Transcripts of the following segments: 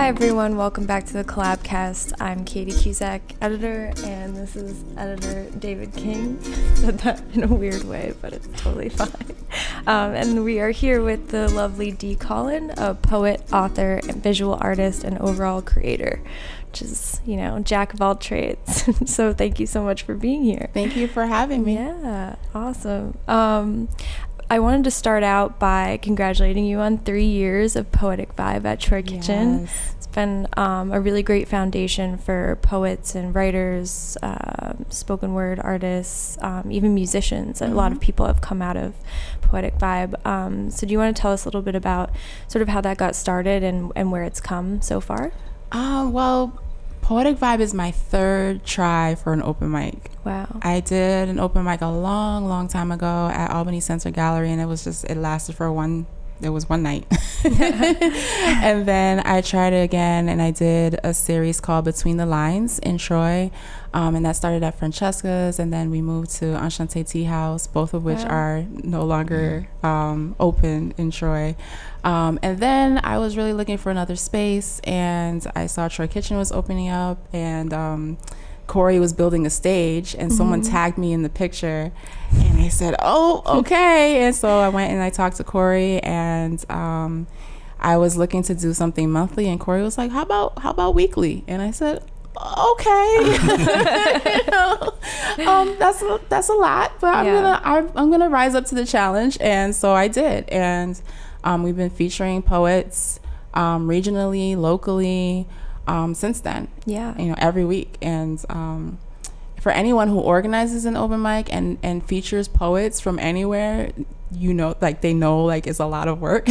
Hi everyone, welcome back to the CollabCast. I'm Katie Cusack, editor, and this is editor David King. Said that in a weird way, but it's totally fine. And we are here with the lovely D. Colin, a poet, author, and visual artist, and overall creator, which is, jack of all trades. So thank you so much for being here. Thank you for having me. Yeah, awesome. I wanted to start out by congratulating you on 3 years of Poetic Vibe at Troy Kitchen. Yes. It's been a really great foundation for poets and writers, spoken word artists, even musicians. Mm-hmm. A lot of people have come out of Poetic Vibe. So do you want to tell us a little bit about sort of how that got started and where it's come so far? Well, Poetic Vibe is my third try for an open mic. Wow. I did an open mic a long time ago at Albany Center Gallery, and it lasted for one night. And then I tried it again, and I did a series called Between the Lines in Troy, and that started at Francesca's, and then we moved to Enchante Tea House, both of which are no longer open in Troy. And then I was really looking for another space, and I saw Troy Kitchen was opening up, and Corey was building a stage, and someone tagged me in the picture, and I said, oh, okay. And so I went and I talked to Corey, and I was looking to do something monthly, and Corey was like, how about weekly? And I said, okay. That's a lot, but I'm gonna rise up to the challenge. And so I did, and we've been featuring poets regionally, locally, since then. Every week. And for anyone who organizes an open mic and features poets from anywhere, they know it's a lot of work.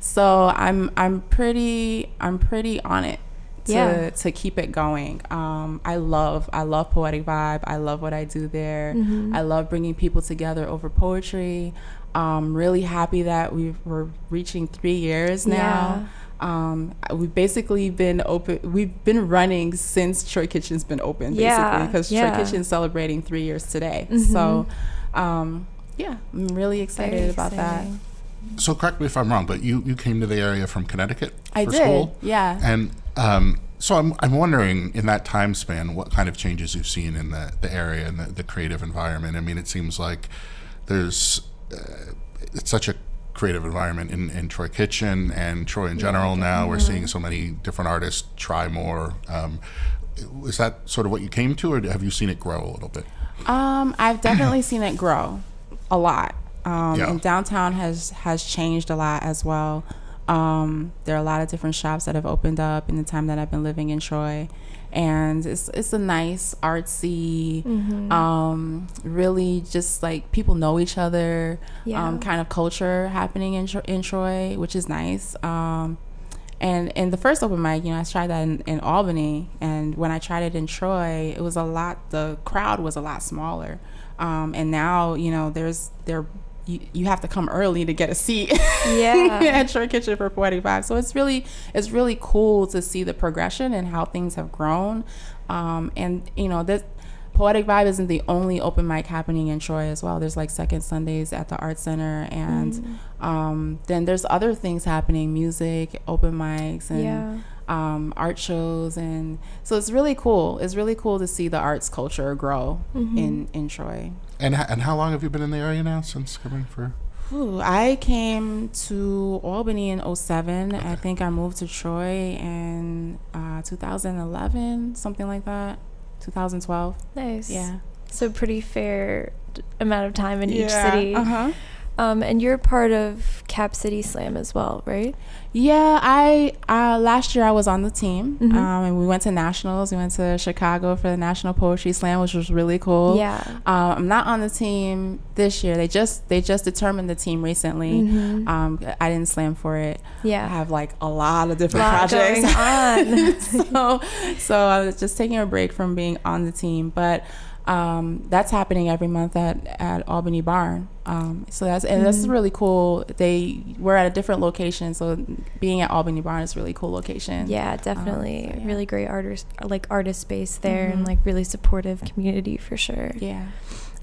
So I'm pretty on it to keep it going. I love Poetic Vibe. I love what I do there. I love bringing people together over poetry. Really happy that we're reaching 3 years now. We've basically been open. We've been running since Troy Kitchen's been open, basically, because Troy Kitchen's celebrating 3 years today. So, I'm really excited about that. So correct me if I'm wrong, but you came to the area from Connecticut for school? Yeah. And so I'm wondering, in that time span, what kind of changes you've seen in the area and the creative environment. I mean, it seems like there's it's such a creative environment in Troy Kitchen and Troy in general now. We're seeing so many different artists try more. Is that sort of what you came to, or have you seen it grow a little bit? I've definitely seen it grow a lot. And downtown has changed a lot as well. There are a lot of different shops that have opened up in the time that I've been living in Troy. And it's a nice, artsy, really just people know each other, kind of culture happening in Troy, which is nice. And in the first open mic, I tried that in Albany, and when I tried it in Troy, the crowd was a lot smaller. And now, you have to come early to get a seat at Troy Kitchen for Poetic Vibe. So it's really cool to see the progression and how things have grown. This Poetic Vibe isn't the only open mic happening in Troy as well. There's Second Sundays at the Art Center, and then there's other things happening, music, open mics, and art shows. And so it's really cool. It's really cool to see the arts culture grow in Troy. And how long have you been in the area now since coming for? I came to Albany in 2007. Okay. I think I moved to Troy in 2011, something like that. 2012. Nice. Yeah. So pretty fair amount of time in each city. And you're part of Cap City Slam as well, right? Yeah, I last year I was on the team, and we went to nationals. We went to Chicago for the National Poetry Slam, which was really cool. Yeah. I'm not on the team this year. They just determined the team recently. I didn't slam for it. Yeah. I have a lot of different projects going on. so I was just taking a break from being on the team, but that's happening every month at Albany Barn. So that's really cool. We're at a different location, so being at Albany Barn is a really cool location. Yeah, definitely. Really great artist space there, and really supportive community for sure. Yeah.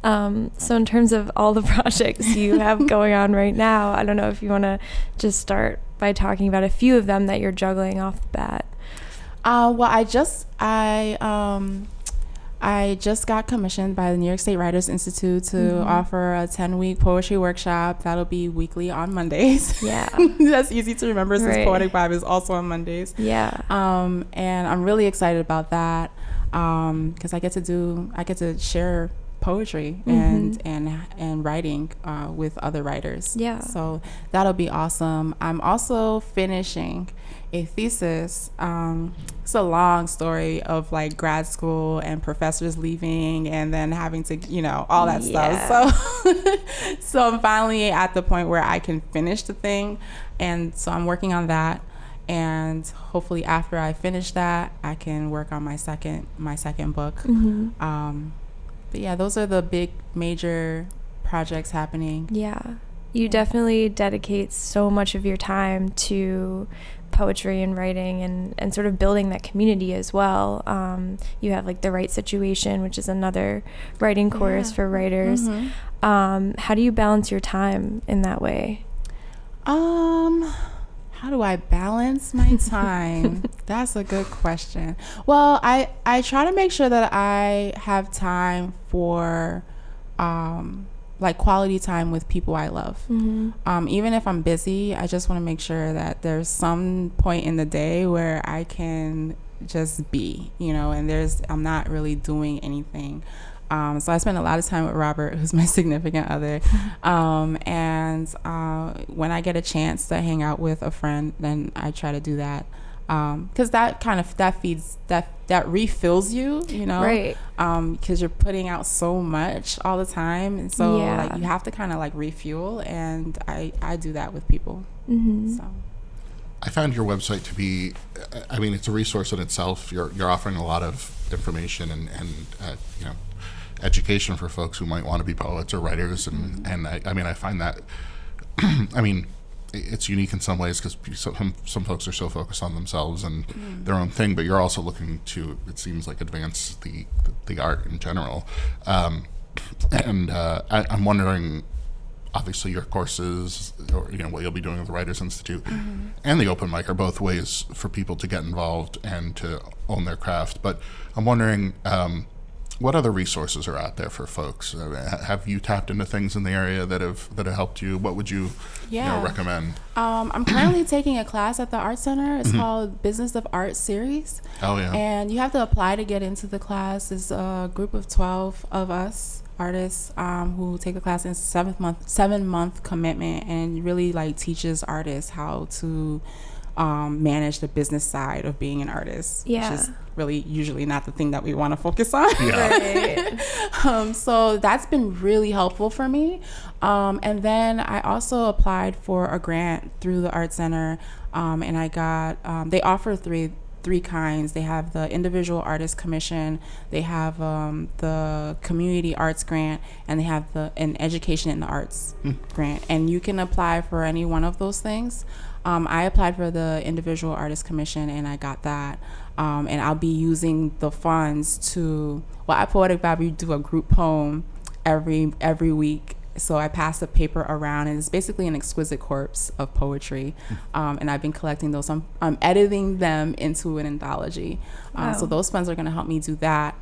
So in terms of all the projects you have going on right now, I don't know if you want to just start by talking about a few of them that you're juggling off the bat. Well, I just got commissioned by the New York State Writers Institute to offer a 10-week poetry workshop. That'll be weekly on Mondays. Yeah. That's easy to remember since Right. Poetic Vibe is also on Mondays. Yeah. And I'm really excited about that because I get to share poetry and writing with other writers. Yeah. So that'll be awesome. I'm also finishing a thesis. It's a long story of like grad school and professors leaving and then having to, all that stuff. So I'm finally at the point where I can finish the thing. And so I'm working on that. And hopefully after I finish that, I can work on my second book. But yeah, those are the big major projects happening. Yeah. You definitely dedicate so much of your time to poetry and writing and sort of building that community as well. You have like the Right Situation, which is another writing course for writers. How do you balance your time in that way? How do I balance my time? That's a good question. Well, I try to make sure that I have time for like quality time with people I love. Even if I'm busy, I just want to make sure that there's some point in the day where I can just be, and I'm not really doing anything. So I spend a lot of time with Robert, who's my significant other. And when I get a chance to hang out with a friend, then I try to do that. Because that feeds, that refills you, Right. Because you're putting out so much all the time. And so like, you have to kind of like refuel. And I do that with people. So. I found your website to be, it's a resource in itself. You're offering a lot of information and education for folks who might want to be poets or writers, and I find that it's unique in some ways because some folks are so focused on themselves and their own thing, but you're also looking to, it seems like, advance the art in general. I'm wondering, obviously your courses or what you'll be doing with the Writers Institute and the open mic are both ways for people to get involved and to own their craft, but I'm wondering what other resources are out there for folks? Have you tapped into things in the area that have helped you? What would you, recommend? I'm currently taking a class at the Art Center. It's called Business of Art Series. Oh yeah. And you have to apply to get into the class. It's a group of 12 of us artists who take the class in 7-month commitment, and really like teaches artists how to manage the business side of being an artist, which is really usually not the thing that we want to focus on. Right. So that's been really helpful for me. And then I also applied for a grant through the Art Center, and I got, they offer three kinds. They have the Individual Artist Commission, they have the Community Arts Grant, and they have an Education in the Arts grant. And you can apply for any one of those things. I applied for the Individual Artist Commission and I got that. And I'll be using the funds at Poetic Vibe, we do a group poem every week. So I pass the paper around, and it's basically an exquisite corpse of poetry. And I've been collecting those. I'm editing them into an anthology. So those funds are going to help me do that.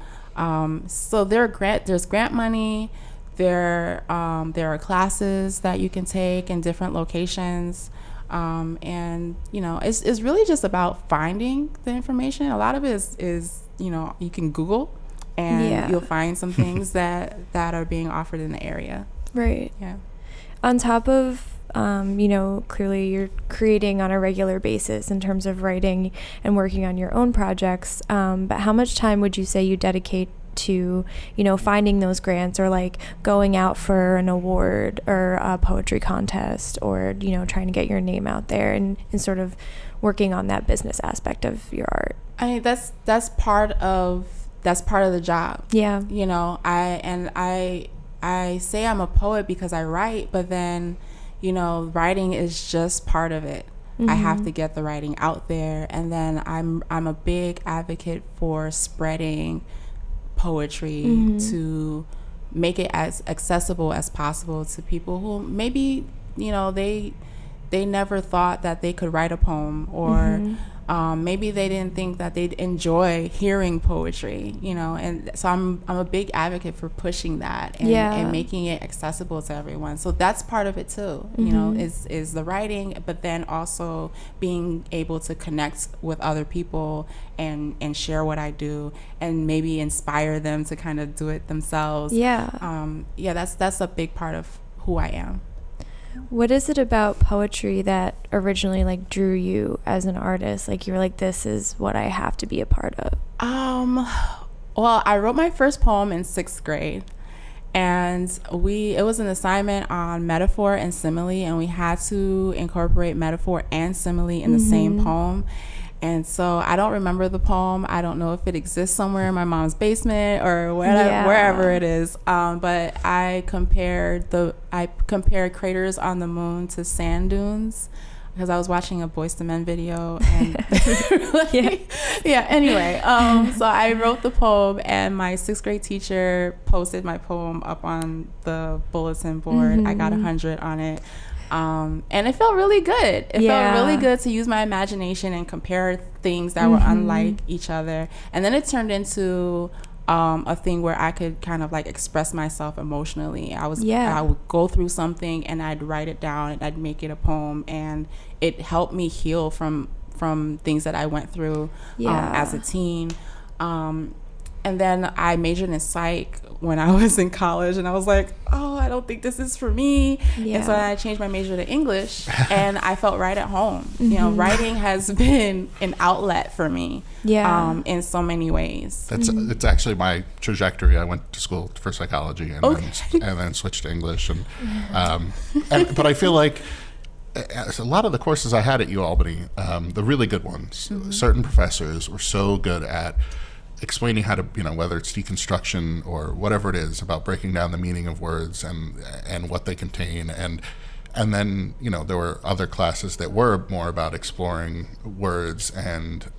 So there's grant money. There are classes that you can take in different locations. And it's really just about finding the information. A lot of it is you can Google and you'll find some things that are being offered in the area. Right. Yeah. On top of clearly you're creating on a regular basis in terms of writing and working on your own projects, but how much time would you say you dedicate to finding those grants, or like going out for an award or a poetry contest, or trying to get your name out there and sort of working on that business aspect of your art? I mean, that's part of the job. Yeah. I say I'm a poet because I write, but then writing is just part of it. I have to get the writing out there, and then I'm a big advocate for spreading poetry to make it as accessible as possible to people who maybe they they never thought that they could write a poem, or maybe they didn't think that they'd enjoy hearing poetry, you know. And so I'm a big advocate for pushing that and making it accessible to everyone. So that's part of it too, you know, is the writing, but then also being able to connect with other people and share what I do, and maybe inspire them to kind of do it themselves. That's a big part of who I am. What is it about poetry that originally like drew you as an artist? Like you were like, this is what I have to be a part of. Well, I wrote my first poem in 6th grade, and it was an assignment on metaphor and simile, and we had to incorporate metaphor and simile in the same poem. And so I don't remember the poem. I don't know if it exists somewhere in my mom's basement or wherever it is. But I compared craters on the moon to sand dunes, because I was watching a Boyz II Men video. And anyway, so I wrote the poem, and my 6th grade teacher posted my poem up on the bulletin board. I got 100 on it. And it felt really good. It felt really good to use my imagination and compare things that were unlike each other. And then it turned into a thing where I could kind of like express myself emotionally. I would go through something and I'd write it down and I'd make it a poem, and it helped me heal from things that I went through as a teen. And then I majored in psych when I was in college, and I was like, oh, I don't think this is for me. And so I changed my major to English, and I felt right at home. You know, writing has been an outlet for me in so many ways. It's actually my trajectory. I went to school for psychology and then switched to English. But I feel like a lot of the courses I had at UAlbany, the really good ones, certain professors were so good at explaining how to, you know, whether it's deconstruction or whatever it is, about breaking down the meaning of words and what they contain, and then, you know, there were other classes that were more about exploring words and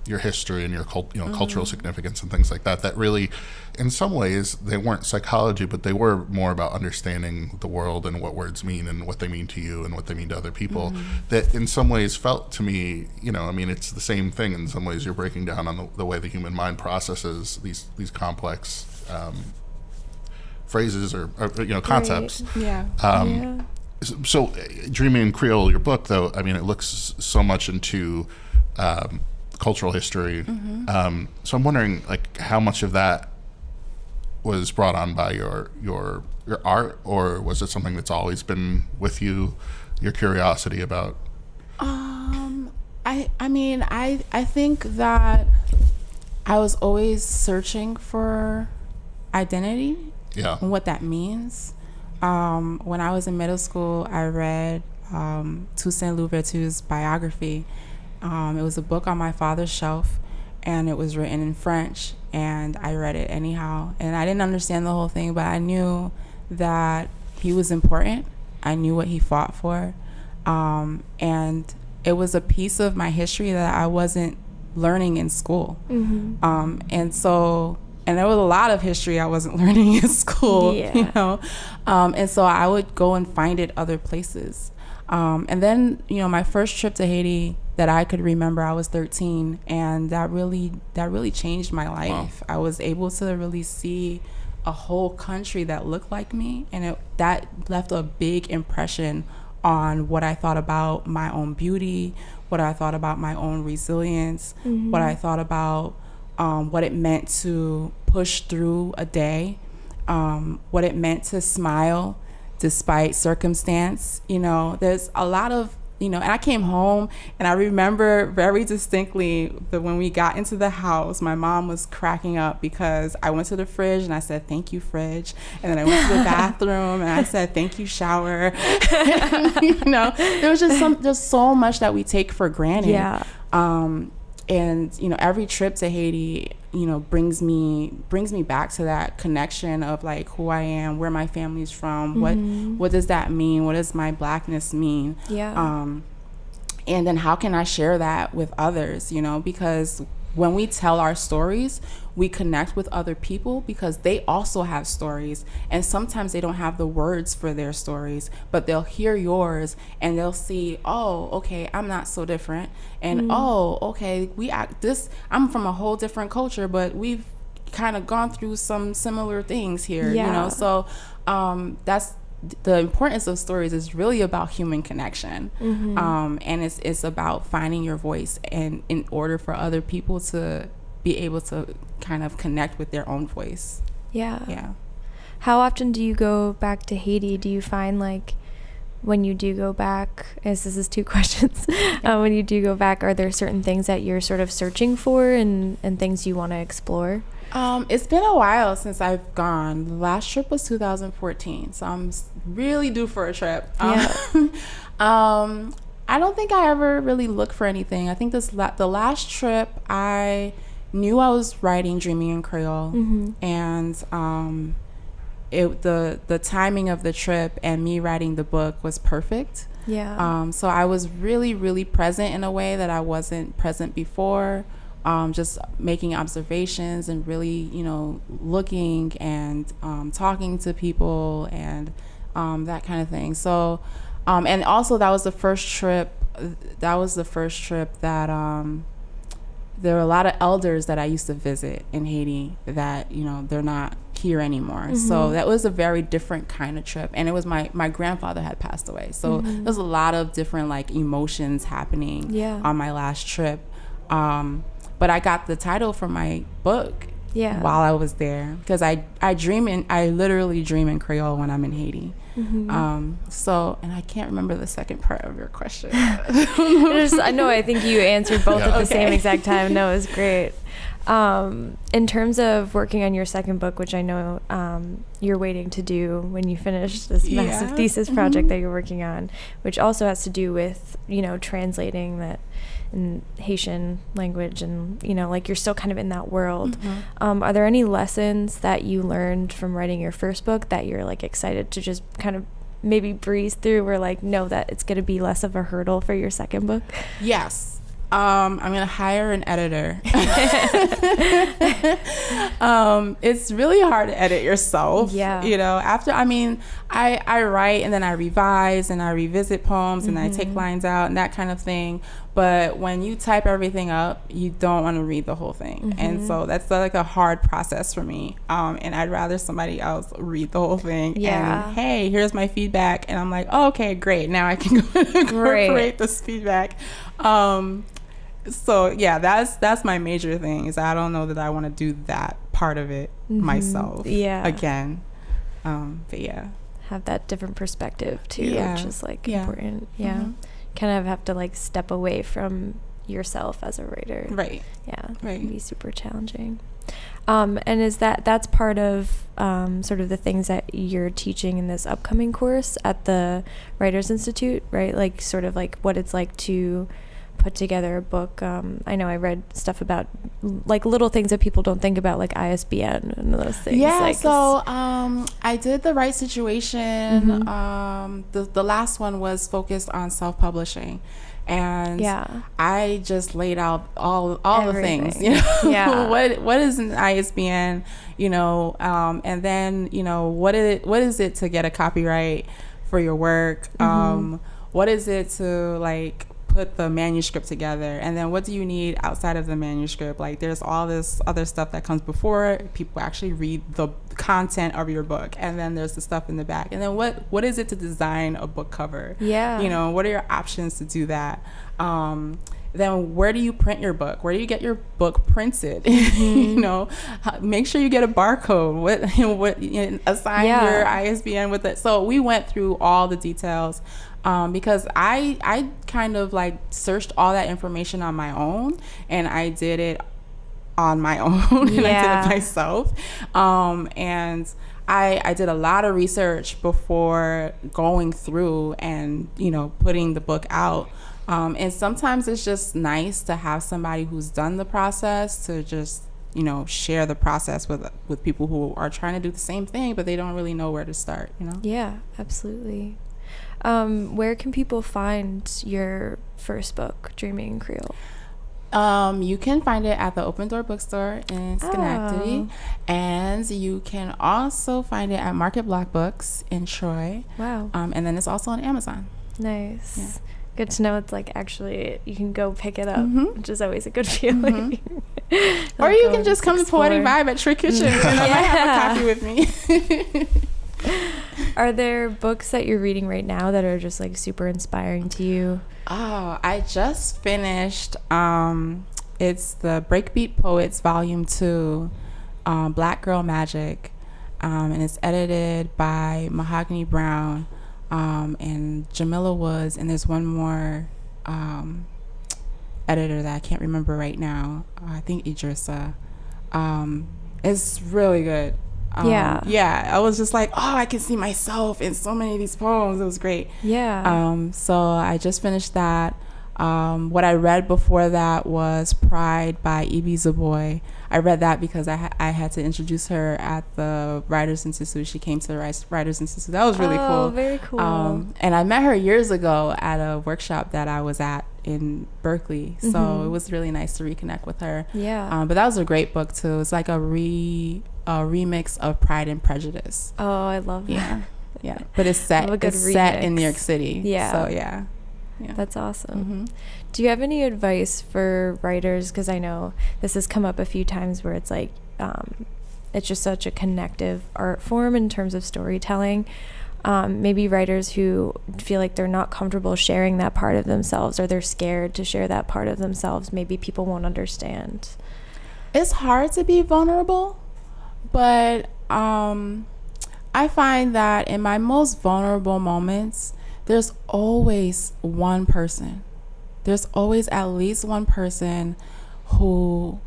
your history and your cultural significance and things like that. That really, in some ways, they weren't psychology, but they were more about understanding the world and what words mean and what they mean to you and what they mean to other people. That in some ways felt to me, you know, I mean, it's the same thing. In some ways, you're breaking down on the way the human mind processes these complex phrases or you know, concepts. So, Dreaming in Creole, your book, though, I mean, it looks so much into cultural history. So I'm wondering, like, how much of that was brought on by your art, or was it something that's always been with you, your curiosity about? I mean, I think that I was always searching for identity and what that means. When I was in middle school, I read Toussaint Louverture's biography. It was a book on my father's shelf, and it was written in French, and I read it anyhow. And I didn't understand the whole thing, but I knew that he was important. I knew what he fought for. And it was a piece of my history that I wasn't learning in school. And there was a lot of history I wasn't learning in school, you know? And so I would go and find it other places. And then, you know, my first trip to Haiti that I could remember, I was 13, and that really changed my life. Wow. I was able to really see a whole country that looked like me, and that left a big impression on what I thought about my own beauty, what I thought about my own resilience, what I thought about what it meant to push through a day, what it meant to smile despite circumstance. You know, there's a lot of, you know, and I came home and I remember very distinctly that when we got into the house, my mom was cracking up because I went to the fridge and I said, "Thank you, fridge." And then I went to the bathroom and I said, "Thank you, shower." You know, there was just so much that we take for granted. Yeah. And, you know, every trip to Haiti, you know, brings me back to that connection of like who I am, where my family's from, what does that mean? What does my Blackness mean? Yeah. And then how can I share that with others, you know, because when we tell our stories, we connect with other people because they also have stories, and sometimes they don't have the words for their stories, but they'll hear yours and they'll see, oh, okay, I'm not so different, and oh, okay, I'm from a whole different culture, but we've kind of gone through some similar things here. So that's the importance of stories is really about human connection. And it's about finding your voice, and in order for other people to be able to kind of connect with their own voice. Yeah. How often do you go back to Haiti? Do you find like when you do go back, as this is two questions, when you do go back, are there certain things that you're sort of searching for and things you want to explore? It's been a while since I've gone. The last trip was 2014, so I'm really due for a trip. I don't think I ever really look for anything. I think the last trip, I knew I was writing Dreaming in Creole, and the timing of the trip and me writing the book was perfect. So I was really, really present in a way that I wasn't present before. Just making observations and really, looking and talking to people and that kind of thing. So, and also that was the first trip that there were a lot of elders that I used to visit in Haiti that, they're not here anymore. So that was a very different kind of trip. And it was my grandfather had passed away. So there's a lot of different like emotions happening on my last trip. But I got the title for my book while I was there, because I literally dream in Creole when I'm in Haiti. So, and I can't remember the second part of your question. I think you answered both at the same exact time. No, it was great. In terms of working on your second book, which I know you're waiting to do when you finish this massive thesis project that you're working on, which also has to do with, translating that in Haitian language, and like you're still kind of in that world. Are there any lessons that you learned from writing your first book that you're like excited to just kind of maybe breeze through, or like know that it's going to be less of a hurdle for your second book? Yes. I'm going to hire an editor. It's really hard to edit yourself. After, I write and then I revise and I revisit poems and I take lines out and that kind of thing. But when you type everything up, you don't want to read the whole thing. And so that's like a hard process for me. And I'd rather somebody else read the whole thing. And, hey, here's my feedback. And I'm like, oh, okay, great. Now I can incorporate this feedback. So yeah, that's my major thing, is I don't know that I want to do that part of it myself again. But yeah, have that different perspective too, which is like important. Kind of have to like step away from yourself as a writer, right? It can be super challenging. And is that's part of sort of the things that you're teaching in this upcoming course at the Writers Institute, right? Like sort of like what it's like to put together a book. I know I read stuff about like little things that people don't think about, like ISBN and those things. I did the Right Situation. The last one was focused on self-publishing, and I just laid out all the things, what is an ISBN, and then what is it to get a copyright for your work, what is it to like put the manuscript together, and then what do you need outside of the manuscript? Like there's all this other stuff that comes before it. People actually read the content of your book, and then there's the stuff in the back, and then what is it to design a book cover? What are your options to do that? Then where do you print your book? Where do you get your book printed? Make sure you get a barcode. Assign your ISBN with it. So we went through all the details. Because I kind of like searched all that information on my own, and I did it on my own, and I did it myself. And I did a lot of research before going through and, putting the book out. And sometimes it's just nice to have somebody who's done the process to just, share the process with people who are trying to do the same thing, but they don't really know where to start, Yeah, absolutely. Where can people find your first book, Dreaming in Creole? You can find it at the Open Door Bookstore in Schenectady, and you can also find it at Market Block Books in Troy. Wow. And then it's also on Amazon. Nice. Yeah. Good to know it's like actually you can go pick it up, which is always a good feeling. Or you can just come to Poetic Vibe at Trick Kitchen and I might have a coffee with me. Are there books that you're reading right now that are just like super inspiring to you? Oh, I just finished it's the Breakbeat Poets Volume 2, Black Girl Magic, and it's edited by Mahogany Brown and Jamila Woods, and there's one more editor that I can't remember right now. I think Idrissa. It's really good. Yeah, I was just like, oh, I can see myself in so many of these poems. It was great. Yeah. So I just finished that. What I read before that was Pride by Ibi Zaboy. I read that because I had to introduce her at the Writers Institute. She came to the Writers Institute. That was really cool. Oh, very cool. And I met her years ago at a workshop that I was at in Berkeley. So it was really nice to reconnect with her. Yeah. But that was a great book too. It's like a remix of Pride and Prejudice. Oh, I love that. Yeah. But it's set in New York City. Yeah. So yeah. That's awesome. Do you have any advice for writers? Because I know this has come up a few times where it's like it's just such a connective art form in terms of storytelling. Maybe writers who feel like they're not comfortable sharing that part of themselves, or they're scared to share that part of themselves. Maybe people won't understand. It's hard to be vulnerable, but I find that in my most vulnerable moments, there's always one person. There's always at least one person who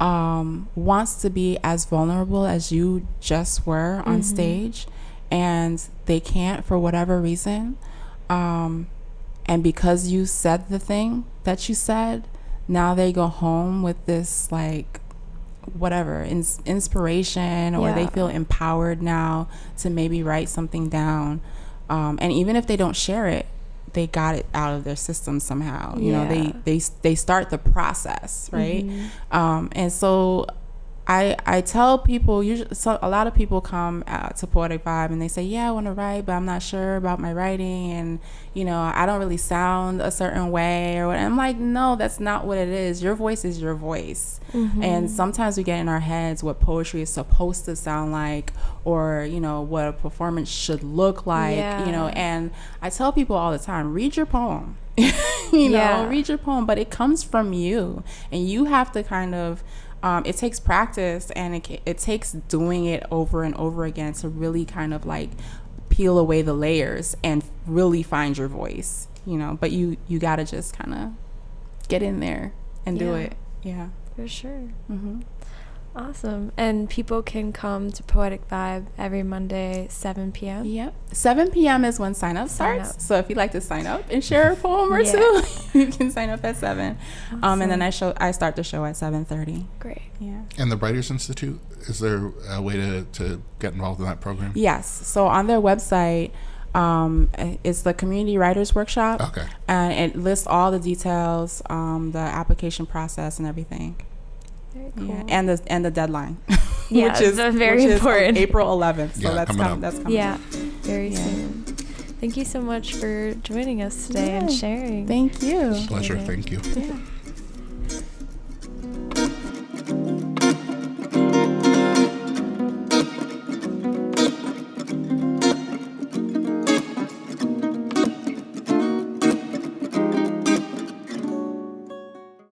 wants to be as vulnerable as you just were on stage, and they can't for whatever reason. And because you said the thing that you said, now they go home with this like whatever inspiration, or they feel empowered now to maybe write something down. And even if they don't share it, they got it out of their system somehow. You know, they start the process, right? And so I tell people, usually, so a lot of people come to Poetic Vibe and they say, yeah, I want to write, but I'm not sure about my writing, and you know, I don't really sound a certain way or what. I'm like, no, that's not what it is. Your voice is your voice. And sometimes we get in our heads what poetry is supposed to sound like, or you know, what a performance should look like. You know, and I tell people all the time, read your poem. You know, read your poem, but it comes from you, and you have to kind of it takes practice, and it takes doing it over and over again to really kind of like peel away the layers and really find your voice, you know. But you got to just kind of get in there and do it. Yeah, for sure. Awesome. And people can come to Poetic Vibe every Monday, 7 p.m. Yep. 7 p.m. is when sign up starts. So if you'd like to sign up and share a poem or two, you can sign up at 7. Awesome. And then I start the show at 7:30. Great. Yeah. And the Writers Institute, is there a way to get involved in that program? Yes. So on their website, it's the Community Writers Workshop. Okay. And it lists all the details, the application process and everything. Very cool. Yeah, and the deadline. Yeah, which is very important. April 11th. So that's coming. Yeah, very soon. Thank you so much for joining us today and sharing. Thank you. Pleasure. Thank you. Yeah.